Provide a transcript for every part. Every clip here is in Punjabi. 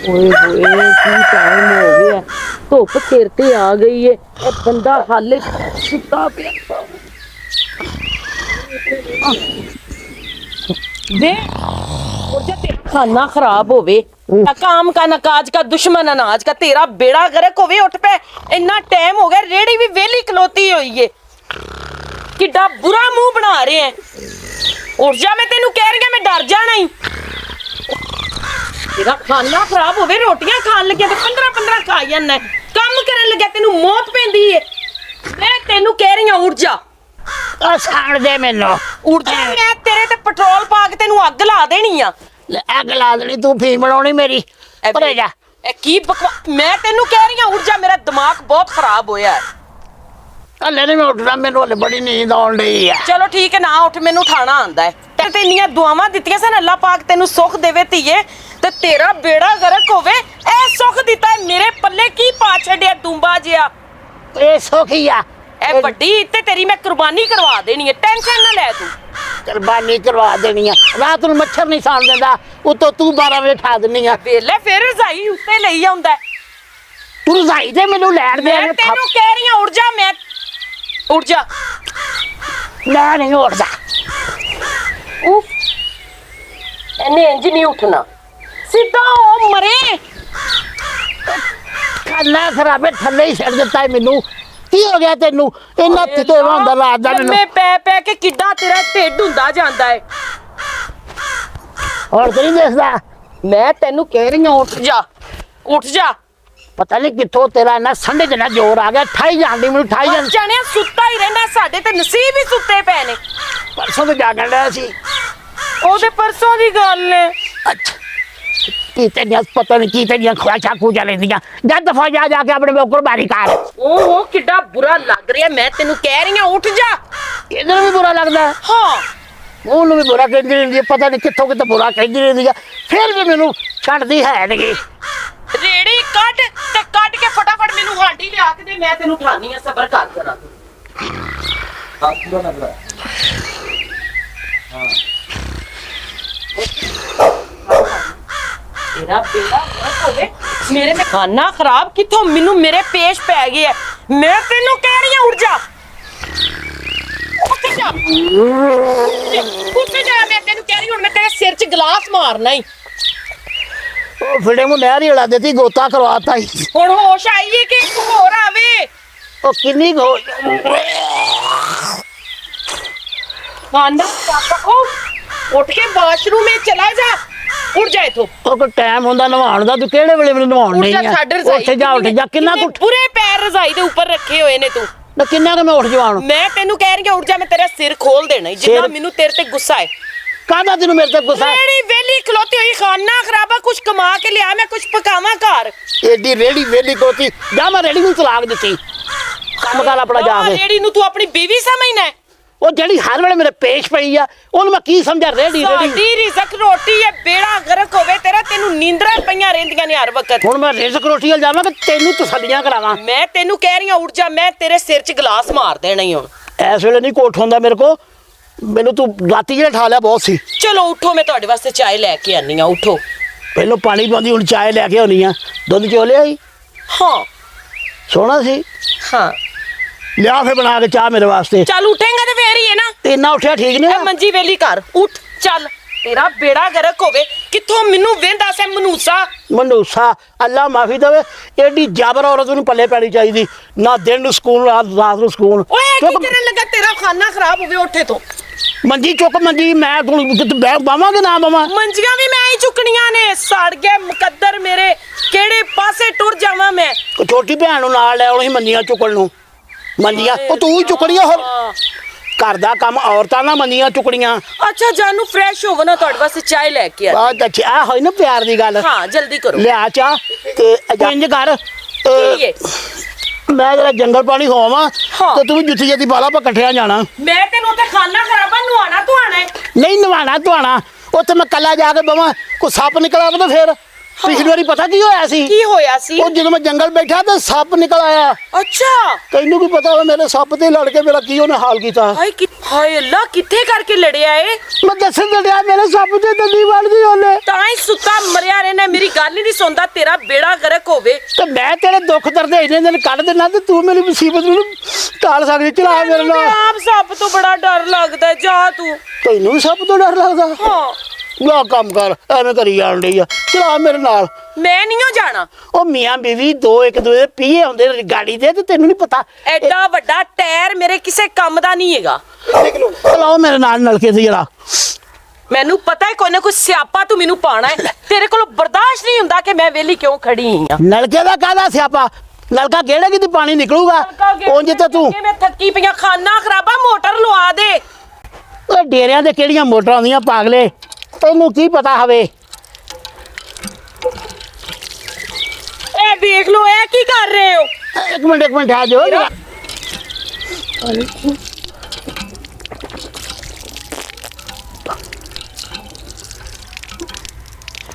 ओए होए की टाइम हो गया, धुप सिर ते आ गई है। बंदा हाले सुता पिया दे खाना खराब होवे। काम का नकाज का दुश्मन अनाज का, तेरा बेड़ा गर्क होवे। उठ पे, इन्ना टाइम हो गया, रेड़ी भी वेली खलोती हुई है। किड्डा बुरा मुंह बना रहे हैं। उठ जा, मैं तेनू कह रही हूं, मैं डर जाना ही। तेरा खाना खराब होवे, रोटियां खान लगे तो 15-15 खाई जाना, काम करन लगे तेनू मौत पैंदी है। मैं तेनू कह रही हूं उठ जा। छाड़ दे मैनू। उठ जा, मैं तेरे ते पेट्रोल पा के तेनू अग ला देनी आ। अग ला देनी तू, फीम बनाउणी मेरी। परे जा। की बकवास, मैं तेनू कह रही हूं उठ जा, मेरा दिमाग बहुत खराब होया है। हले नहीं मैं उठना, मैनू हले बड़ी नींद आउण डई है। चलो ठीक है, ना उठ, मैनू उठाना आंदा है। ते इन्नियां दुआवां दित्तियां सन, अल्लाह पाक तेनू सुख देवे धीए, ते तेरा बेड़ा गर्क होवे। ए सुख दिता है मेरे पल्ले, की पा छड्डिया दूंबा जिया। ए सुखी आ ए बड्डी ते तेरी मैं कुर्बानी करवा देनी है, टेंशन ना ले तू। कुर्बानी करवा देनी है। रात नूं मच्छर नहीं सान देंदा, उतो तू 12 बजे ठा देनी है। वेले फिर रजाई उत्ते लई आउंदा है। तू रजाई ते मैनू लैण दे। मैं तेनू कह रही हूं उठ जा, मैं उठ जा। मैं नहीं उठदा। उफ, एने इंज नहीं उठना, सीधा ओ मरे। खाना खराबे थल्ले ही छड़ दिता है मैनू। की हो गया तेनू? इन्ना तेवा हुंदा रात दा मैनू। मैं पै के किड्डा तेरा ढिड हुंदा जांदा है। और तो नहीं देखदा। मैं तेनू कह रही हूं उठ जा, उठ जा। पता नहीं कित्थों तेरा इन्ना संडे जना जोर आ गया। ठाई जांदी मैनू, ठाई जांदी। जाने सुत्ता ही रहना, साडे ते नसीब ही सुत्ते पे ने। परसों तो जागण लिया सी। ओदे परसों दी गल है। अच्छा की तेरियां पता नहीं की तेरियां ख्वाहिशां खूजा लेंदियां। जा दफा जा जाके अपने बेवकूफ बारी कर। ओहो किड्डा बुरा लग रहा, मैं तेनू कह रही हूं उठ जा। इधर भी बुरा लगदा है। हाँ ਉਹਨੂੰ भी बुरा कहती रहती है, पता नहीं कितों कितों बुरा कहती रहती है। फिर भी मैनू छड्डदी है नहीं। रेड़ी कट ते कट के फटाफट मैनू हांडी लिया के दे, मैं तेनू खानी है। सबर कर जरा तू। पूरा लग रहा है। हाँ तेरा बेड़ा गर्क होवे, मेरे में खाना खराब किथों मैनू मेरे पेश पै गया है। मैं तेनू कह रही हूं उठ जा, उठ जा, उठ जा। मैं तेनू कह रही हूं, मैं तेरे सिर च गिलास मारना ही। ਉਹ ਫਿੜੇ ਨੂੰ ਨਹਿਰ ਹੀ ਉਡਾ ਦਿੱਤੀ, ਗੋਤਾ ਕਰਵਾਤਾ ਹੀ। ਹੁਣ ਹੋਸ਼ ਆਈ ਹੈ ਕਿ ਇੱਕ ਹੋਰ ਆਵੇ। ਉਹ ਕਿੰਨੀ ਗੋ ਖਾਣਾ ਪਾਪਾ ਉੱਠ ਕੇ ਵਾਸ਼ਰੂਮ ਵਿੱਚ ਚਲਾ ਜਾ, ਉੱਠ ਜਾ ਇਥੋਂ। ਉਹ ਕੋ ਟਾਈਮ ਹੁੰਦਾ ਨਵਾਉਣ ਦਾ, ਤੂੰ ਕਿਹੜੇ ਵੇਲੇ ਮੈਨੂੰ ਨਵਾਉਣ ਨਹੀਂ ਆ। ਉੱਠ ਜਾ, ਉੱਠ ਜਾ। ਕਿੰਨਾ ਕੁ ਪੂਰੇ ਪੈਰ ਰਜ਼ਾਈ ਦੇ ਉੱਪਰ ਰੱਖੇ ਹੋਏ ਨੇ ਤੂੰ। ਨਾ ਕਿੰਨਾ ਕੁ ਮੈਂ ਉੱਠ ਜਾਵਾਂ। ਮੈਂ ਤੈਨੂੰ ਕਹਿ ਰਹੀ ਹਾਂ ਉੱਠ ਜਾ, ਮੈਂ ਤੇਰਾ ਸਿਰ ਖੋਲ ਦੇਣਾ ਹੀ, ਜਿੰਨਾ ਮੈਨੂੰ ਤੇਰੇ ਤੇ ਗੁੱਸਾ ਹੈ। ਕਾਹਦਾ ਤੈਨੂੰ ਮੇਰੇ ਤੇ ਗੁੱਸਾ? ਰੇੜੀ ਵੇਲੀ ਖਲੋਤੀ ਹੋਈ, ਖਾਨਾ ਖਰਾਬਾ, ਕੁਛ ਕਮਾ ਕੇ ਲਿਆ, ਮੈਂ ਕੁਛ ਪਕਾਵਾਂ ਘਰ। ਏਡੀ ਰੇੜੀ ਵੇਲੀ ਕੋਤੀ ਜਾ, ਮੈਂ ਰੇੜੀ ਨੂੰ ਤਲਾਕ ਦਿੱਤੀ। ਕੰਮ ਕਰ ਆਪਣਾ ਜਾ ਕੇ। ਰੇੜੀ ਨੂੰ ਤੂੰ ਆਪਣੀ ਬੀਵੀ ਸਮਝਣਾ? ਉਹ ਜਿਹੜੀ ਹਰ ਵੇਲੇ ਮੇਰੇ ਪੇਸ਼ ਪਈ ਆ, ਉਹਨੂੰ ਮੈਂ ਕੀ ਸਮਝਾਂ। ਰੇੜੀ ਰੇੜੀ ਸਾਡੀ ਰਿਜ਼ਕ ਰੋਟੀ ਹੈ, ਬੇੜਾ ਗਰਕ ਹੋਵੇ ਤੇਰਾ, ਤੈਨੂੰ ਨੀਂਦਰਾਂ ਪਈਆਂ ਰਹਿੰਦੀਆਂ ਨੇ ਹਰ ਵਕਤ। ਹੁਣ ਮੈਂ ਰਿਜ਼ਕ ਰੋਟੀ ਵੱਲ ਜਾਵਾਂ ਕਿ ਤੈਨੂੰ ਤਸੱਲੀਆਂ ਕਰਾਵਾਂ? ਮੈਂ ਤੈਨੂੰ ਕਹਿ ਰਹੀ ਹਾਂ ਉੱਠ ਜਾ, ਮੈਂ ਤੇਰੇ ਸਿਰ 'ਚ ਗਲਾਸ ਮਾਰ ਦੇਣਾ ਹੀ ਹੁਣ। ਇਸ ਵੇਲੇ ਨਹੀਂ ਕੋਠ ਹੁੰਦਾ ਮੇਰੇ ਕੋ। ਮੈਨੂੰ ਤੂੰ ਰਾਤੀ ਜਿਹੜਾ ਠਾ ਲਿਆ ਬਹੁਤ ਸੀ। ਚਲੋ ਉਠੋ, ਮੈਂ ਤੁਹਾਡੇ ਵਾਸਤੇ ਚਾਹ ਲੈ ਕੇ ਆਨੀ ਆ। ਉਠੋ। ਪਹਿਲਾਂ ਪਾਣੀ ਪਾਉਂਦੀ, ਹੁਣ ਚਾਹ ਲੈ ਕੇ ਆਉਣੀ ਆ। ਦੁੱਧ ਚੋ ਲਿਆ ਸੀ? ਹਾਂ ਸੋਹਣਾ ਸੀ। ਹਾਂ ਲਿਆ ਫੇ ਬਣਾ ਕੇ ਚਾਹ ਮੇਰੇ ਵਾਸਤੇ। ਚੱਲ ਉਠੇਂਗਾ ਤੇ ਫੇਰ ਹੀ ਹੈ ਨਾ। ਇੰਨਾ ਉੱਠਿਆ ਠੀਕ ਨਹੀਂ। ਮੰਜੀ ਵੇਲੀ ਕਰ, ਉੱਠ ਚੱਲ। तेरा बेड़ा गर्क होवे किथों मैनू वेंदा से मनूसा मनूसा अल्लाह माफी देवे एडी जाबर औरत नूं पल्ले पैनी चाहिदी ना दिन नूं स्कूल रात नूं स्कूल ओए की करन लगा तेरा खाना खराब होवे उठे तो मंजी चुक मंजी मैं बावांगे ना बावां मंजियां भी मैं ही चुकनियां ने सड़ गए मुकद्दर मेरे केड़े पासे टुर जावां मैं छोटी भैन नूं नाल ले आउणी मंजियां चुकण नूं मंजियां ओ तू ही चुकणियां होर घर दा काम औरतां ना मंजियां चुकणियां अच्छा जानू फ्रेश होवो ना तुहाडे वास्ते चाय लेके आ बहुत अच्छी आ होई ना प्यार दी गल हां जल्दी करो ले आ चाह ते इंज कर मैं जरा जंगल पानी होवां तो तू जुत्ती जदी पाला पा कट्ठियां जाना मैं तेनू ते खाना खराबा नवाना तुआना नहीं नवाना तुआना उत्थे मैं कल्ला जाके बवां कोई सप निकला तो फिर ਪਿਛਲੀ ਵਾਰੀ ਪਤਾ ਕੀ ਹੋਇਆ ਸੀ? ਕੀ ਹੋਇਆ ਸੀ? ਉਹ ਜਦੋਂ ਮੈਂ ਜੰਗਲ ਬੈਠਾ ਤੇ ਸੱਪ ਨਿਕਲ ਆਇਆ। ਅੱਛਾ ਤੈਨੂੰ ਕੀ ਪਤਾ ਹੋਵੇ ਮੇਰੇ ਸੱਪ ਤੇ ਲੜ ਕੇ ਮੇਰਾ ਕੀ ਉਹਨੇ ਹਾਲ ਕੀਤਾ। ਹਾਏ ਅੱਲਾ ਕਿੱਥੇ ਕਰਕੇ ਲੜਿਆ ਏ? ਮੈਂ ਦੱਸਣ ਲੱਗਿਆ ਮੇਰੇ ਸੱਪ ਤੇ ਦੰਦੀ ਵੜ ਗਈ ਉਹਨੇ। ਤਾਂ ਹੀ ਸੁੱਤਾ ਮਰਿਆ ਰਹਿਣਾ, ਮੇਰੀ ਗੱਲ ਹੀ ਨਹੀਂ ਸੁਣਦਾ। ਤੇਰਾ ਬੇੜਾ ਗਰਕ ਹੋਵੇ। ਤੇ ਮੈਂ ਤੇਰੇ ਦੁੱਖ ਦਰਦ ਇੰਨੇ ਦਿਨ ਕੱਢ ਦੇਣਾ ਤੇ ਤੂੰ ਮੇਰੀ ਮੁਸੀਬਤ ਨੂੰ ਟਾਲ ਸਕਦੀ। ਚਲਾ ਮੇਰੇ ਮੈਨੂੰ ਨਾਲ। ਆਪ ਸੱਪ ਤੋਂ ਬੜਾ ਡਰ ਲੱਗਦਾ। ਜਾ ਤੂੰ। ਤੈਨੂੰ ਵੀ ਸੱਪ ਤੋਂ ਡਰ ਲੱਗਦਾ? ਹਾਂ ਲਾ ਕੰਮ ਕਰ, ਐਵੇਂ ਕਰੀ ਜਾਣ ਡਈ ਆ। ਚਲਾ ਮੇਰੇ ਨਾਲ। ਮੈਂ ਨਹੀਂ ਜਾਣਾ। ਉਹ ਮੀਆਂ ਬੀਵੀ ਦੋ ਇੱਕ ਦੂਜੇ ਦੇ ਪੀਏ ਹੁੰਦੇ ਨੇ ਗਾੜੀ ਤੇ ਤੈਨੂੰ ਨਹੀਂ ਪਤਾ। ਐਡਾ ਵੱਡਾ ਟਾਇਰ ਮੇਰੇ ਕਿਸੇ ਕੰਮ ਦਾ ਨਹੀਂ ਹੈਗਾ। ਚਲਾਓ ਮੇਰੇ ਨਾਲ ਨਲਕੇ ਤੇ ਜਰਾ। ਮੈਨੂੰ ਪਤਾ ਹੈ ਕੋਈ ਨਾ ਕੋਈ ਸਿਆਪਾ ਤੂੰ ਮੈਨੂੰ ਪਾਣਾ ਹੈ। ਤੇਰੇ ਕੋਲ ਬਰਦਾਸ਼ਤ ਨਹੀਂ ਹੁੰਦਾ ਕਿ ਮੈਂ ਵਿਹਲੀ ਕਿਉਂ ਖੜੀ ਆ। ਨਲਕੇ ਦਾ ਕਾਹਦਾ ਸਿਆਪਾ? ਨਲਕਾ ਕਿਹੜੇ ਕਿਤੇ ਪਾਣੀ ਨਿਕਲੂਗਾ। ਉਂਝ ਤੇ ਤੂੰ ਮੈਂ ਥੱਕੀ ਪਈਆਂ, ਖਾਨਾ ਖਰਾਬਾ, ਮੋਟਰ ਲਵਾ ਦੇ। ਉਹ ਡੇਰਿਆਂ ਦੇ ਕਿਹੜੀਆਂ ਮੋਟਰਾਂ ਆਉਂਦੀਆਂ ਪਾਗਲੇ, ਤੈਨੂੰ ਕੀ ਪਤਾ ਹਵੇ। ਇਹ ਵੇਖ ਲੋ, ਇਹ ਕੀ ਕਰ ਰਹੇ ਹੋ? ਇੱਕ ਮਿੰਟ ਆ ਜਾਓ।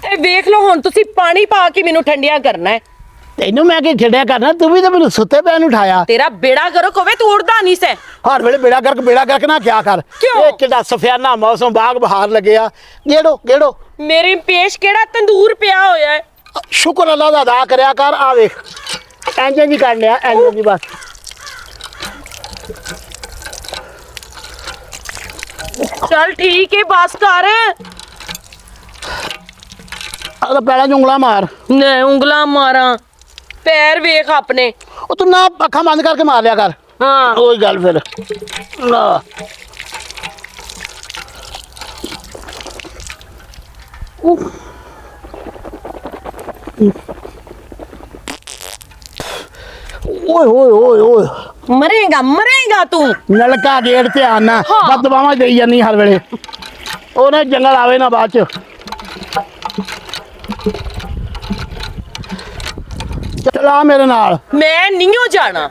ਇਹ ਵੇਖ ਲੋ, ਹੁਣ ਤੁਸੀਂ ਪਾਣੀ ਪਾ ਕੇ ਮੈਨੂੰ ਠੰਡੀਆਂ ਕਰਨਾ ਹੈ। ਤੈਨੂੰ ਮੈਂ ਕੀ ਛੱਡਿਆ ਕਰਨਾ, ਤੂੰ ਵੀ ਤਾਂ ਮੈਨੂੰ ਸੁੱਤੇ ਪੈਣ ਉਠਾਇਆ। ਤੇਰਾ ਬੇੜਾ ਗਰਕ ਹੋਵੇ, ਤੂੰ ਉੜਦਾ ਨਹੀਂ ਸੈ। ਹਰ ਵੇਲੇ ਬੇੜਾ ਗਰਕ ਨਾ ਕਿਆ ਕਰ। ਕਿਉਂ? ਇਹ ਕਿਹੜਾ ਸਫਿਆਨਾ ਮੌਸਮ, ਬਾਗ ਬਹਾਰ ਲੱਗਿਆ। ਗੇੜੋ ਮੇਰੇ ਪੇਸ਼ ਕਿਹੜਾ ਤੰਦੂਰ ਪਿਆ ਹੋਇਆ ਹੈ। ਸ਼ੁਕਰ ਅੱਲਾ ਦਾ ਅਦਾ ਕਰਿਆ ਕਰ। ਆ ਵੇਖ ਇੰਜ ਕਰ ਲਿਆ, ਇੰਜ ਜੀ ਬਸ। ਚੱਲ ਠੀਕ ਹੈ, ਬਸ ਕਰ। ਆ ਪੈਰਾਂ 'ਚ ਉਂਗਲਾਂ ਮਾਰ। ਨੇ ਉਂਗਲਾਂ ਮਾਰਾਂ? ਪੈਰ ਵੇਖ ਆਪਣੇ। ਉਹ ਤੂੰ ਨਾ ਅੱਖਾਂ ਬੰਦ ਕਰਕੇ ਮਾਰ ਲਿਆ ਕਰ। ਹਾਂ ਉਹੀ ਗੱਲ ਫਿਰ। ਨਾ ਓਏ ਮਰੇਗਾ ਤੂੰ। ਨਲਕਾ ਗੇੜ ਤੇ ਆਣਾ ਬਦਦੁਆਵਾਂ ਦੇਈ ਜਾਨੀ ਹਰ ਵੇਲੇ। ਉਹਨੇ ਜੰਗਲ ਆਵੇ ਨਾ ਬਾਅਦ ਚ। ਚਲਾ ਮੇਰੇ ਨਾਲ। ਮੈਂ ਨਹੀਂ ਜਾਣਾ।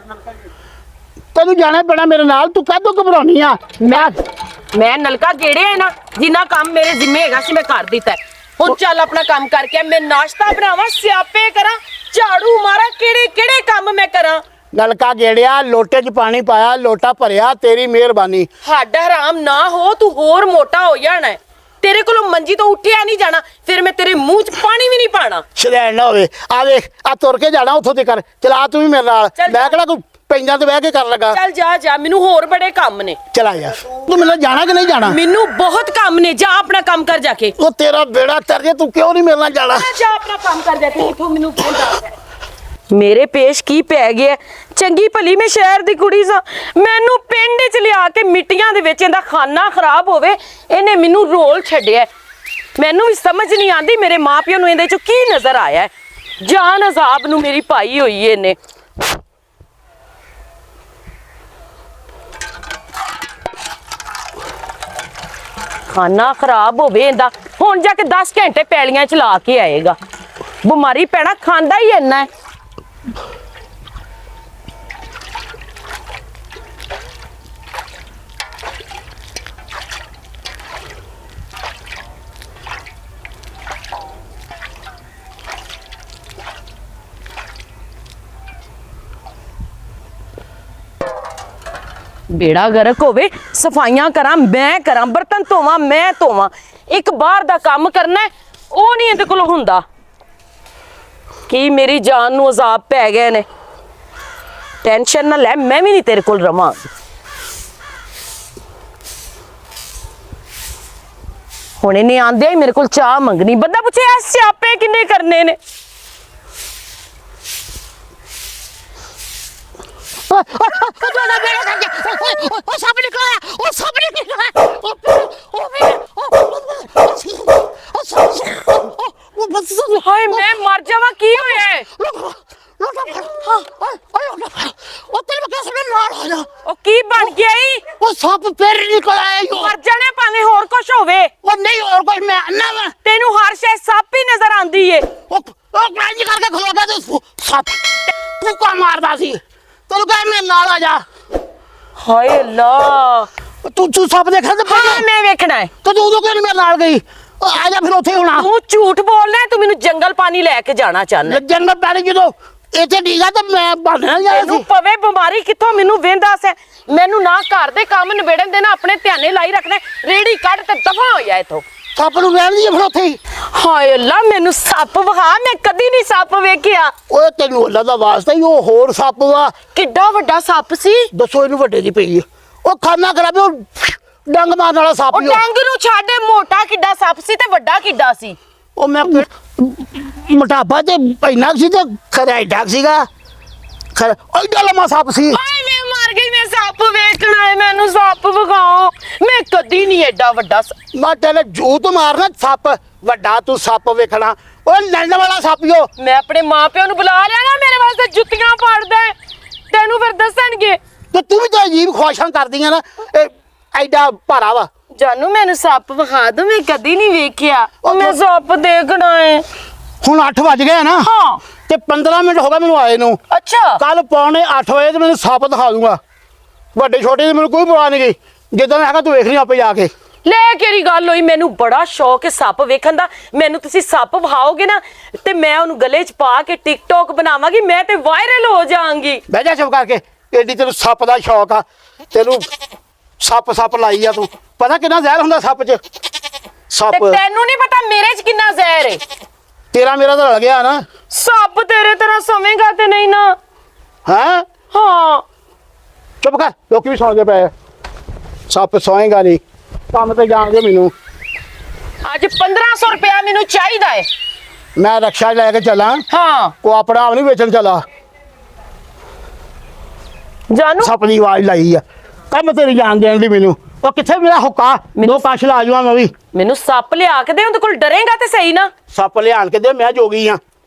ਤੈਨੂੰ ਜਾਣਾ ਪੈਣਾ ਮੇਰੇ ਨਾਲ। ਤੂੰ ਕਾਹਤੋਂ ਘਬਰਾਉਣੀ ਆ? ਮੈਂ ਨਲਕਾ ਗੇੜਿਆ ਹੈ ਨਾ, ਜਿੰਨਾ ਕੰਮ ਮੇਰੇ ਜ਼ਿੰਮੇ ਹੈਗਾ ਸੀ ਮੈਂ ਕਰ ਦਿੱਤਾ। ਹੁਣ ਚੱਲ ਆਪਣਾ ਕੰਮ ਕਰਕੇ ਮੈਂ ਨਾਸ਼ਤਾ ਬਣਾਵਾਂ, ਸਿਆਪੇ ਕਰਾਂ, ਝਾੜੂ ਮਾਰਾਂ, ਕਿਹੜੇ ਕੰਮ ਮੈਂ ਕਰਾਂ। ਨਲਕਾ ਗੇੜਿਆ, ਲੋਟੇ 'ਚ ਪਾਣੀ ਪਾਇਆ, ਲੋਟਾ ਭਰਿਆ, ਤੇਰੀ ਮਿਹਰਬਾਨੀ। ਹੱਡ ਹਰਾਮ ਨਾ ਹੋ, ਤੂੰ ਹੋਰ ਮੋਟਾ ਹੋ ਜਾਣਾ ਹੈ। ਤੇਰੇ ਕੋਲੋਂ ਮੰਜੀ ਤੋਂ ਉੱਠਿਆ ਨਹੀਂ ਜਾਣਾ, ਫਿਰ ਮੈਂ ਤੇਰੇ ਮੂੰਹ 'ਚ ਪਾਣੀ ਵੀ ਨਹੀਂ ਪਾਣਾ। ਸ਼ਰੈਣ ਨਾ ਹੋਵੇ। ਆ ਵੇਖ, ਆ ਤੁਰ ਕੇ ਜਾਣਾ ਉੱਥੋਂ ਤੇ ਕਰ। ਚਲਾ ਤੂੰ ਵੀ ਮੇਰੇ ਨਾਲ। ਮੈਂ ਕਿਹੜਾ ਕੋਈ ਪੈਂਦਾ ਤੇ ਬਹਿ ਕੇ ਕਰਨ ਲੱਗਾ। ਚੱਲ ਜਾ, ਮੈਨੂੰ ਹੋਰ ਬੜੇ ਕੰਮ ਨੇ। ਚਲਾ ਯਾਰ। ਤੂੰ ਮੇਰੇ ਨਾਲ ਜਾਣਾ ਕਿ ਨਹੀਂ ਜਾਣਾ? ਮੈਨੂੰ ਬਹੁਤ ਕੰਮ ਨੇ, ਜਾ ਆਪਣਾ ਕੰਮ ਕਰ ਜਾ ਕੇ। ਉਹ ਤੇਰਾ ਬੇੜਾ ਤਰ ਜੇ, ਤੂੰ ਕਿਉਂ ਨਹੀਂ ਮੇਰੇ ਨਾਲ ਜਾਣਾ? ਜਾ ਆਪਣਾ ਕੰਮ ਕਰ ਜਾ ਕੇ। ਇੱਥੋਂ ਮੈਨੂੰ ਫੋਨ ਕਰ। ਮੇਰੇ ਪੇਸ਼ ਕੀ ਪੈ ਗਿਆ? ਚੰਗੀ ਭਲੀ ਮੈਂ ਸ਼ਹਿਰ ਦੀ ਕੁੜੀ ਸਾਂ, ਮੈਨੂੰ ਪਿੰਡ 'ਚ ਲਿਆ ਕੇ ਮਿੱਟੀਆਂ ਦੇ ਵਿੱਚ ਇਹਦਾ ਖਾਨਾ ਖਰਾਬ ਹੋਵੇ, ਇਹਨੇ ਮੈਨੂੰ ਰੋਲ ਛੱਡਿਆ। ਮੈਨੂੰ ਵੀ ਸਮਝ ਨਹੀਂ ਆਉਂਦੀ ਮੇਰੇ ਮਾਪਿਆਂ ਨੂੰ ਇਹਦੇ 'ਚੋਂ ਕੀ ਨਜ਼ਰ ਆਇਆ। ਜਾਨ ਅਜ਼ਾਬ ਨੂੰ ਮੇਰੀ ਪਾਈ ਹੋਈ ਇਹਨੇ। ਖਾਨਾ ਖਰਾਬ ਹੋਵੇ ਇਹਦਾ, ਹੁਣ ਜਾ ਕੇ 10 ਘੰਟੇ ਪੈਲੀਆਂ 'ਚ ਲਾ ਕੇ ਆਏਗਾ। ਬਿਮਾਰੀ ਪੈਣਾ ਖਾਂਦਾ ਹੀ ਇੰਨਾ ਹੈ। ਬੇੜਾ ਗਰਕ ਹੋਵੇ, ਸਫਾਈਆਂ ਕਰਾਂ ਮੈਂ ਕਰਾਂ, ਬਰਤਨ ਧੋਵਾਂ ਮੈਂ ਧੋਵਾਂ, ਇੱਕ ਬਾਹਰ ਦਾ ਕੰਮ ਕਰਨਾ ਉਹ ਨਹੀਂ ਇਹਦੇ ਕੋਲ ਹੁੰਦਾ। ਕੀ ਮੇਰੀ ਜਾਨ ਨੂੰ ਅਜ਼ਾਬ ਪੈ ਗਏ ਨੇ। ਟੈਨਸ਼ਨ ਨਾ ਲੈ, ਮੈਂ ਵੀ ਨਹੀਂ ਤੇਰੇ ਕੋਲ ਰਵਾਂ। ਹੁਣ ਇਹਨੇ ਆਂਦਿਆਂ ਹੀ ਮੇਰੇ ਕੋਲ ਚਾਹ ਮੰਗਣੀ। ਬੰਦਾ ਪੁੱਛੇ ਐ ਸਿਆਪੇ ਕਿੰਨੇ ਕਰਨੇ ਨੇ। ਹਾਏ ਮੈਂ ਮਰ ਜਾਵਾਂ, ਕੀ ਹੋਇਆ? ਉਹ ਕੀ ਬਣ ਗਿਆ ਈ? ਉਹ ਸੱਪ ਫਿਰ ਨਿਕਲ ਆਇਆ। ਮਰ ਜਾਣੇ ਭਾਵੇਂ ਹੋਰ ਕੁਛ ਹੋਵੇ। ਉਹ ਨਹੀਂ ਹੋਰ ਕੁਝ, ਮੈਂ ਆਨਾ ਵਾ। ਤੈਨੂੰ ਹਰ ਸ਼ੈ ਸੱਪ ਹੀ ਨਜ਼ਰ ਆਂਦੀ ਏ। ਉਹ ਗ੍ਰਾਂਜੀ ਕਰਕੇ ਖਲੋ ਗਿਆ ਤੇ ਸੱਪ ਭੂਕਾ ਮਾਰਦਾ ਸੀ। ਤੈਨੂੰ ਕਹਿ ਮੇਰੇ ਨਾਲ ਆ ਜਾ। ਹਾਏ ਅੱਲਾ, ਤੂੰ ਸੱਪ ਦੇਖਣਾ ਤੇ ਹਾਂ ਮੈਂ ਵੇਖਣਾ ਹੈ। ਤੂੰ ਉਦੋਂ ਕਿਉਂ ਨਹੀਂ ਮੇਰੇ ਨਾਲ ਗਈ? ਆ ਜਾ ਫਿਰ ਉੱਥੇ ਹੋਣਾ ਤੂੰ ਝੂਠ ਬੋਲਣਾ ਤੂੰ ਮੈਨੂੰ ਜੰਗਲ ਪਾਣੀ ਲੈ ਕੇ ਜਾਣਾ ਚਾਹੁੰਦਾ ਜੰਗਲ ਪਾਣੀ ਜਦੋਂ ਇੱਥੇ ਡੀਗਾ ਤਾਂ ਮੈਂ ਬਣਾ ਜਾ ਤੈਨੂੰ ਪਵੇ ਬਿਮਾਰੀ ਕਿੱਥੋਂ ਮੈਨੂੰ ਵੇਂਦਾ ਸੈ ਮੈਨੂੰ ਨਾ ਘਰ ਦੇ ਕੰਮ ਨਿਬੇੜਨ ਦੇਣਾ ਆਪਣੇ ਧਿਆਨੇ ਲਾਈ ਰੱਖਣਾ ਰੇੜੀ ਕੱਢ ਤੇ ਦਫਾ ਹੋ ਜਾ ਇਥੋਂ ਸੱਪ ਨੂੰ ਰਹਿਣ ਦੀ ਫਿਰ ਉੱਥੇ ਹੀ ਹਾਏ ਅੱਲਾ ਮੈਨੂੰ ਸੱਪ ਵਿਖਾ ਮੈਂ ਕਦੀ ਨਹੀਂ ਸੱਪ ਵੇਖਿਆ ਓਏ ਤੈਨੂੰ ਅੱਲਾ ਦਾ ਵਾਸਤਾ ਹੀ ਉਹ ਹੋਰ ਸੱਪ ਵਾ ਕਿੱਡਾ ਵੱਡਾ ਸੱਪ ਸੀ ਦੱਸੋ ਇਹਨੂੰ ਵੱਡੇ ਦੀ ਪਈ ਉਹ ਖਾਨਾ ਖਰਾਬੇ ਉਹ ਡੰਗ ਮਾਰਨ ਵਾਲਾ ਸੱਪ ਉਹ ਹੀ ਡੰਗ ਨੂੰ ਛੱਡ ਮੋਟਾ ਕਿੱਡਾ ਸੱਪ ਸੀ ਤੇ ਵੱਡਾ ਕਿੱਡਾ ਸੀ ਉਹ ਮੈਂ ਮੋਟਾਪਾ ਤੇ ਪੈਨਾ ਸੀ ਤੇ ਖਰਾ ਡਾਕ ਸੀਗਾ ਖਰਾ ਐਡਾ ਲੰਮਾ ਸੱਪ ਸੀ ਹਾਏ ਮੈਂ ਮਰ ਗਈ ਮੈਂ ਸੱਪ ਵੇਖਣਾ ਹੈ ਮੈਨੂੰ ਸੱਪ ਵਿਖਾਓ ਮੈਂ ਕਦੀ ਨਹੀਂ ਐਡਾ ਵੱਡਾ ਮੈਂ ਤੇਰੇ ਜੂਤ ਮਾਰਨਾ ਸੱਪ ਵੱਡਾ ਤੂੰ ਸੱਪ ਵੇਖਣਾ ਉਹ ਲੜਨ ਵਾਲਾ ਸੱਪਿਓ ਮੈਂ ਆਪਣੇ ਮਾਪਿਆਂ ਨੂੰ ਬੁਲਾ ਲਿਆ ਨਾ ਮੇਰੇ ਵਾਸਤੇ ਜੁੱਤੀਆਂ ਪਾੜਦਾ ਤੈਨੂੰ ਫਿਰ ਦੱਸਣਗੇ ਤੇ ਤੂੰ ਵੀ ਤਾਂ ਅਜੀਬ ਖੁਆਇਸ਼ਾਂ ਕਰਦੀਆਂ ਨਾ ਇਹ ਐਡਾ ਭਾਰਾ ਵਾ ਜਾਨੂ ਮੈਨੂੰ ਸੱਪ ਵਿਖਾ ਦੋ ਮੈਂ ਕਦੀ ਨਹੀਂ ਵੇਖਿਆ ਉਹ ਮੈਂ ਸੱਪ ਦੇਖਣਾ ਹੈ ਹੁਣ 8 ਵੱਜ ਗਏ ਨਾ ਹਾਂ ਤੇ 15 ਮਿੰਟ ਹੋ ਗਏ ਮੈਨੂੰ ਆਏ ਨੂੰ ਅੱਛਾ ਕੱਲ ਪੌਣੇ 8 ਵਜੇ ਤੇ ਮੈਨੂੰ ਸੱਪ ਦਿਖਾ ਦੂੰਗਾ ਵੱਡੇ ਛੋਟੇ ਦੀ ਮੈਨੂੰ ਕੋਈ ਪਰਵਾਹ ਨਹੀਂ ਗਈ ਜਿੱਦਾਂ ਹੈਗਾ ਤੂੰ ਵੇਖ ਲਈ ਆਪੇ ਜਾ ਕੇ ਲੈ ਕਿਹੜੀ ਗੱਲ ਹੋਈ ਮੈਨੂੰ ਬੜਾ ਸ਼ੌਕ ਹੈ ਸੱਪ ਵੇਖਣ ਦਾ ਮੈਨੂੰ ਤੁਸੀਂ ਸੱਪ ਵਿਖਾਓਗੇ ਨਾ ਤੇ ਮੈਂ ਉਹਨੂੰ ਗਲੇ 'ਚ ਪਾ ਕੇ ਟਿਕਟੌਕ ਬਣਾਵਾਂਗੀ ਮੈਂ ਤੇ ਵਾਇਰਲ ਹੋ ਜਾਵਾਂਗੀ ਬਹਿ ਜਾ ਚੁੱਪ ਕਰਕੇ ਏਡੀ ਤੈਨੂੰ ਸੱਪ ਦਾ ਸ਼ੌਕ ਆ ਤੈਨੂੰ ਸੱਪ ਲਾਈ ਆ ਤੂੰ ਪਤਾ ਕਿੰਨਾ ਜ਼ਹਿਰ ਹੁੰਦਾ ਸੱਪ 'ਚ ਸੱਪ ਤੇ ਤੈਨੂੰ ਨਹੀਂ ਪਤਾ ਮੇਰੇ 'ਚ ਕਿੰਨਾ ਜ਼ਹਿਰ ਹੈ ਤੇਰਾ ਮੇਰਾ ਤਾਂ ਰਲ ਗਿਆ ਨਾ ਸੱਪ ਤੇਰੇ ਤਰ੍ਹਾਂ ਸਵੇਂਗਾ ਤੇ ਨਹੀਂ ਨਾ ਹੈਂ ਹਾਂ ਚੁੱਪ ਕਰ ਲੋਕੀ ਵੀ ਸੌਂਦੇ ਪਏ ਸੱਪ ਸੌਏਗਾ ਨਹੀਂ ਕੰਮ ਤੇ ਜਾਣਗੇ ਮੈਨੂੰ ਅੱਜ 1500 ਰੁਪਇਆ ਮੈਨੂੰ ਚਾਹੀਦਾ ਹੈ ਮੈਂ ਰਕਸ਼ਾ ਲੈ ਕੇ ਚੱਲਾਂ ਹਾਂ ਉਹ ਆਪਣਾ ਆਪ ਨਹੀਂ ਵੇਚਣ ਚੱਲਾ ਜਾਨੂ ਸੱਪ ਦੀ ਆਵਾਜ਼ ਲਾਈ ਆ ਕੰਮ ਤੇ ਨਹੀਂ ਜਾਣ ਦੇਣ ਦੀ ਮੈਨੂੰ ਉਹ ਕਿੱਥੇ ਮੇਰਾ ਹੁੱਕਾ ਦੋ ਕਾਸ਼ ਲਾ ਜਾਵਾਂ ਮੈਂ ਵੀ ਮੈਨੂੰ ਸੱਪ ਲਿਆ ਕੇ ਦੇ ਉਹਦੇ ਕੋਲ ਡਰੇਗਾ ਤੇ ਸਹੀ ਨਾ ਸੱਪ ਲਿਆਣ ਕੇ ਦੇ ਮੈਂ ਜੋਗੀ ਆ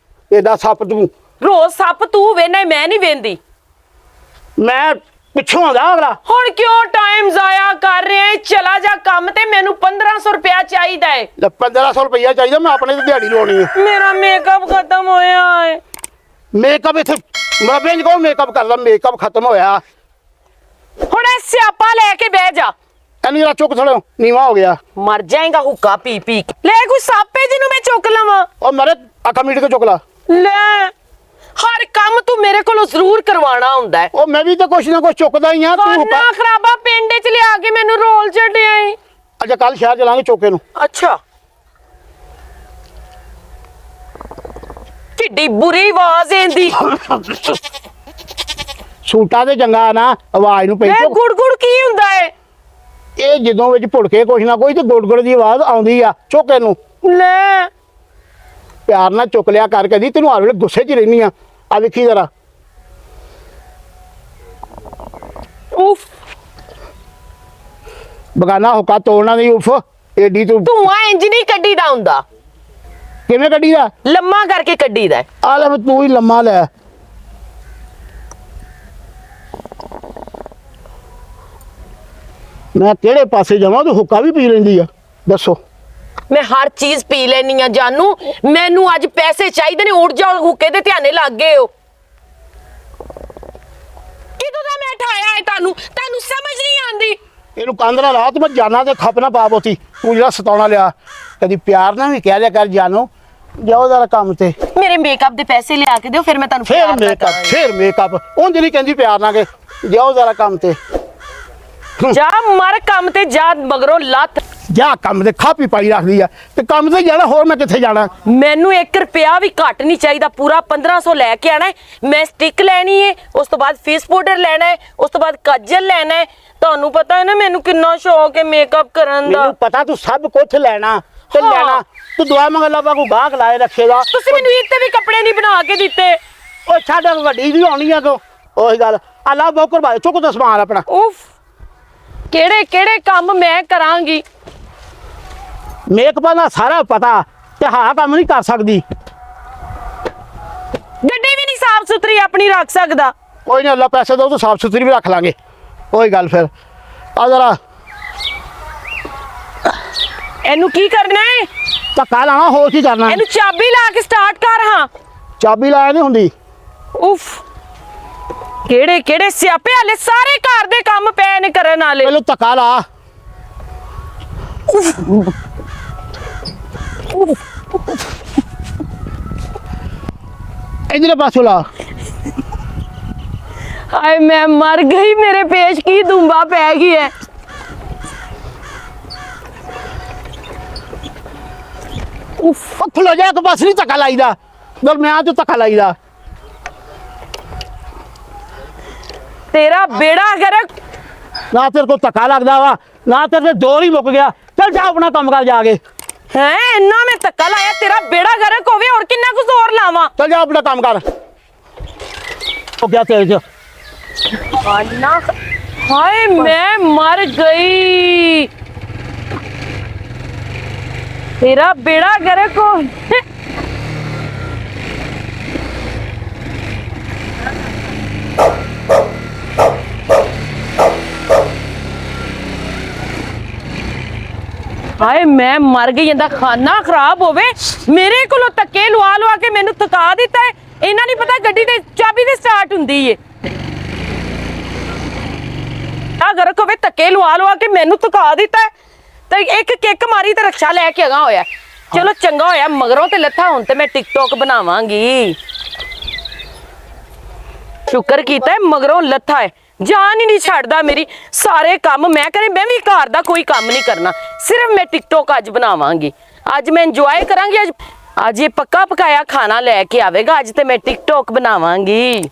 ਏਡਾ ਸੱਪ ਤੂੰ ਰੋਜ਼ ਸੱਪ ਤੂੰ ਵੇਨਾ ਮੈਂ ਨਹੀਂ ਵੇਂਦੀ ਮੈਂ ਪਿੱਛੋਂ ਆਉਂਦਾ ਅਗਲਾ ਹੁਣ ਕਿਉਂ ਟਾਈਮ ਜ਼ਾਇਆ ਕਰ ਰਹੇ ਹੈ ਚਲਾ ਜਾ ਕੰਮ ਤੇ ਮੈਨੂੰ 1500 ਰੁਪਇਆ ਚਾਹੀਦਾ ਹੈ 1500 ਰੁਪਈਆ ਚਾਹੀਦਾ ਮੈਂ ਆਪਣੇ ਤੇ ਦਿਹਾੜੀ ਲਾਉਣੀ ਹੈ ਮੇਰਾ ਮੇਕਅਪ ਖਤਮ ਹੋਇਆ ਹੈ ਮੇਕਅਪ ਇੱਥੇ ਮੈਂ ਬੇਂਜ ਕੋਲ ਮੇਕਅਪ ਕਰਦਾ ਮੇਕਅਪ ਖਤਮ ਹੋਇਆ ਹੁਣ ਇਹ ਸਿਆਪਾ ਲੈ ਕੇ ਬਹਿ ਜਾ ਐਨੀ ਰਾ ਚੁੱਕ ਥੋੜਾ ਨੀਵਾ ਹੋ ਗਿਆ ਮਰ ਜਾਏਗਾ ਹੁੱਕਾ ਪੀ ਪੀ ਕੇ ਲੈ ਕੋਈ ਸੱਪ ਹੈ ਜਿਹਨੂੰ ਮੈਂ ਚੁੱਕ ਲਵਾਂ ਉਹ ਮਰੇ ਅੱਖਾਂ ਮੀਟ ਕੇ ਚੁੱਕ ਲਾ ਲੈ ਹਰ ਕੰਮ ਤੂੰ ਮੇਰੇ ਕੋਲੋਂ ਜ਼ਰੂਰ ਕਰਵਾਉਣਾ ਹੁੰਦਾ ਹੈ ਉਹ ਮੈਂ ਵੀ ਤਾਂ ਕੁਛ ਨਾ ਕੁਛ ਚੁੱਕਦਾ ਹੀ ਆ ਤੂੰ ਖਾਨਾ ਖਰਾਬਾ ਪਿੰਡ 'ਚ ਲਿਆ ਕੇ ਮੈਨੂੰ ਰੋਲ ਛੱਡਿਆ ਈ ਅੱਜ ਕੱਲ ਸ਼ਹਿਰ ਚਲਾਂਗੇ ਚੋਕੇ ਨੂੰ ਅੱਛਾ ਕਿੱਡੀ ਬੁਰੀ ਆਵਾਜ਼ ਆਂਦੀ ਸੂਟਾਂ ਤੇ ਚੰਗਾ ਨਾ ਆਵਾਜ਼ ਨੂੰ ਪਈ ਇਹ ਗੁੜ ਕੀ ਹੁੰਦਾ ਹੈ ਇਹ ਜਦੋਂ ਵਿੱਚ ਭੁੜਕੇ ਕੁਛ ਨਾ ਕੋਈ ਤੇ ਗੁੜ ਦੀ ਆਵਾਜ਼ ਆਉਂਦੀ ਆ ਚੋਕੇ ਨੂੰ ਲੈ ਪਿਆਰ ਨਾਲ ਚੁੱਕ ਲਿਆ ਕਰ ਕਦੀ ਤੈਨੂੰ ਹਰ ਵੇਲੇ ਗੁੱਸੇ 'ਚ ਹੀ ਰਹਿਨੀ ਆ ਵੇਖੀ ਜ਼ਰਾ ਉਫ ਬਗਾਨਾ ਹੁੱਕਾ ਤੋੜਨਾ ਨਹੀਂ ਉਫ ਏਡੀ ਤੂੰ ਧੂਆਂ ਇੰਜ ਨਹੀਂ ਕੱਢੀਦਾ ਹੁੰਦਾ ਕਿਵੇਂ ਕੱਢੀ ਦਾ ਲੰਮਾ ਕਰਕੇ ਕੱਢੀਦਾ ਆ ਲੈ ਤੂੰ ਹੀ ਲੰਮਾ ਲੈ ਮੈਂ ਕਿਹੜੇ ਪਾਸੇ ਜਾਵਾਂ ਤੂੰ ਹੁੱਕਾ ਵੀ ਪੀ ਲੈਂਦੀ ਆ ਦੱਸੋ ਮੈਂ ਹਰ ਚੀਜ਼ ਪੀ ਲੈਣੀ ਆ ਜਾਨੂ ਮੈਨੂੰ ਅੱਜ ਪੈਸੇ ਚਾਹੀਦੇ ਨੇ ਉੱਡ ਜਾਓ ਹੁੱਕੇ ਦੇ ਧਿਆਨੇ ਲੱਗ ਗਏ ਹੋ ਕਿਦੋਂ ਦਾ ਮੈਂ ਠਾਇਆ ਹੈ ਤੁਹਾਨੂੰ ਸਮਝ ਨਹੀਂ ਆਂਦੀ ਇਹਨੂੰ ਕੰਧ ਨਾਲ ਲਾ ਤੂੰ ਮੈਂ ਜਾਨਾ ਤੇ ਖੱਪ ਨਾ ਪਾ ਬੋਤੀ ਤੂੰ ਜਿਹੜਾ ਸਤਾਉਣਾ ਲਿਆ ਕਦੀ ਪਿਆਰ ਨਾਲ ਵੀ ਕਹਿ ਦਿਆ ਕਰ ਜਾਨੋ ਜਾਓ ਜ਼ਰਾ ਕੰਮ ਤੇ ਮੇਰੇ ਮੇਕਅਪ ਦੇ ਪੈਸੇ ਲਿਆ ਕੇ ਦਿਓ ਫਿਰ ਮੈਂ ਤੁਹਾਨੂੰ ਫੇਰ ਮੇਕਅਪ ਉਂਝ ਨਹੀਂ ਕਹਿੰਦੀ ਪਿਆਰ ਨਾਲ ਕੇ ਜਾਓ ਜ਼ਰਾ ਕੰਮ ਤੇ ਜਾ ਮਰ ਕੰਮ ਤੇ ਜਾ ਮਗਰੋਂ ਲੱਤ ਜਾ ਕੰਮ ਤੇ ਖਾਪੀ ਪਾਈ ਰੱਖਦੀ ਆ ਤੇ ਕੰਮ ਤੇ ਜਾਣਾ ਹੋਰ ਮੈਂ ਕਿੱਥੇ ਜਾਣਾ ਮੈਨੂੰ 1 ਰੁਪਿਆ ਵੀ ਘੱਟ ਨਹੀਂ ਚਾਹੀਦਾ ਪੂਰਾ 1500 ਲੈ ਕੇ ਆਣਾ ਹੈ ਮੈਂ ਸਟਿਕ ਲੈਣੀ ਹੈ ਉਸ ਤੋਂ ਬਾਅਦ ਫੇਸ ਪਾਊਡਰ ਲੈਣਾ ਹੈ ਉਸ ਤੋਂ ਬਾਅਦ ਕਾਜਲ ਲੈਣਾ ਹੈ ਤੁਹਾਨੂੰ ਪਤਾ ਹੈ ਨਾ ਮੈਨੂੰ ਕਿੰਨਾ ਸ਼ੌਕ ਹੈ ਮੇਕਅਪ ਕਰਨ ਦਾ ਮੈਨੂੰ ਪਤਾ ਤੂੰ ਸਭ ਕੁਝ ਲੈਣਾ ਤੇ ਲੈਣਾ ਤੂੰ ਦੁਆ ਮੰਗ ਲੱਭਾ ਕੋ ਗਾਹਕ ਲਾਏ ਰੱਖੇਗਾ ਤੁਸੀਂ ਮੈਨੂੰ ਇੱਥੇ ਵੀ ਕੱਪੜੇ ਨਹੀਂ ਬਣਾ ਕੇ ਦਿੱਤੇ ਉਹ ਛੱਡ ਵੱਡੀ ਵੀ ਆਉਣੀ ਆ ਤੂੰ ਉਹੀ ਗੱਲ ਅੱਲਾ ਬੋਕਰ ਭਾਈ ਚੁੱਕ ਤਾ ਸਮਾਨ ਆਪਣਾ ਉਫ ਕਿਹੜੇ ਕੰਮ ਮੈਂ ਕਰਾਂਗੀ ਮੇਕਅਪ ਦਾ ਸਾਰਾ ਪਤਾ ਤੇ ਹਾਂ ਕੰਮ ਨਹੀਂ ਕਰ ਸਕਦੀ ਗੱਡੀ ਵੀ ਨਹੀਂ ਸਾਫ ਸੁਥਰੀ ਆਪਣੀ ਰੱਖ ਸਕਦਾ ਕੋਈ ਨਹੀਂ ਅੱਲਾ ਪੈਸੇ ਦੋ ਤਾਂ ਸਾਫ ਸੁਥਰੀ ਵੀ ਰੱਖ ਲਾਂਗੇ ਉਹੀ ਗੱਲ ਫਿਰ ਆ ਜਰਾ ਇਹਨੂੰ ਕੀ ਕਰਨਾ ਹੈ ਧੱਕਾ ਲਾਣਾ ਹੋਰ ਕੀ ਕਰਨਾ ਇਹਨੂੰ ਚਾਬੀ ਲਾ ਕੇ ਸਟਾਰਟ ਕਰ ਹਾਂ ਚਾਬੀ ਲਾਇਆ ਨਹੀਂ ਹੁੰਦੀ ਉਫ ਕਿਹੜੇ ਸਿਆਪੇ ਹਲੇ ਸਾਰੇ ਘਰ ਦੇ ਕੰਮ ਪਏ ਨੇ ਕਰਨ ਵਾਲੇ ਪਹਿਲਾਂ ਧੱਕਾ ਲਾ इधर पासों ला हाय मैं मर गई, मेरे पेश की दुम्बा पै गई है। उफ खलो जा के बस नहीं धक्का लाईदा, दरम्यान चो धक्का लाईदा। तेरा बेड़ा गर्क। ना तेरे को धक्का लगदा वा, ना तेरे से जोर ही मुक गया। चल जा अपना काम कर जाके। है इन्ना में धक्का लाया, तेरा बेड़ा गर्क होवे और किन्ना कुछ और लावा। चल जा अपना काम कर। हो गया तेरे से। अन्ना हाय मैं मर गई, तेरा बेड़ा गर्क हो। हाय मैं मर गई, इंदा खाना खराब होवे, मेरे कोलों धक्के लवा लवा के मैनू थका दिता है। इन्ना नहीं पता गड्डी ते चाबी ते स्टार्ट हुंदी है। अगर कोई धक्के लवा लवा के मैनू थका दिता है तो एक किक मारी तो रक्षा लैके अगा होया। चलो चंगा होया मगरों ते लथा, हुण ते मैं टिकटॉक बनावांगी। शुक्र कीता है मगरों लथा है, जान ही नहीं छाड़दा मेरी। सारे काम मैं करे, मैं भी घर दा कोई काम नहीं करना, सिर्फ मैं टिकटॉक अज बनावांगी। अज मैं इंजॉय करांगी, अज ये पक्का पकाया खाना लैके आवेगा। अज ते मैं टिकटॉक बनावांगी।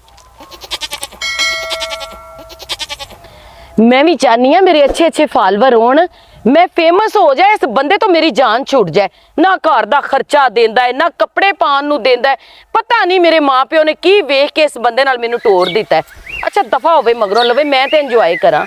मैं भी चाहनी हाँ मेरे अच्छे अच्छे फॉलोवर होन, मैं फेमस हो जाए, इस बंदे तो मेरी जान छुट जाए। ना घर दा खर्चा देंदा है, ना कपड़े पान नू देंदा है। पता नहीं मेरे माँ प्यो ने की वेख के इस बंदे नाल मैनू टोर दिता है। अच्छा दफा होवे मगरों लवे, मैं तो इंजॉय करा।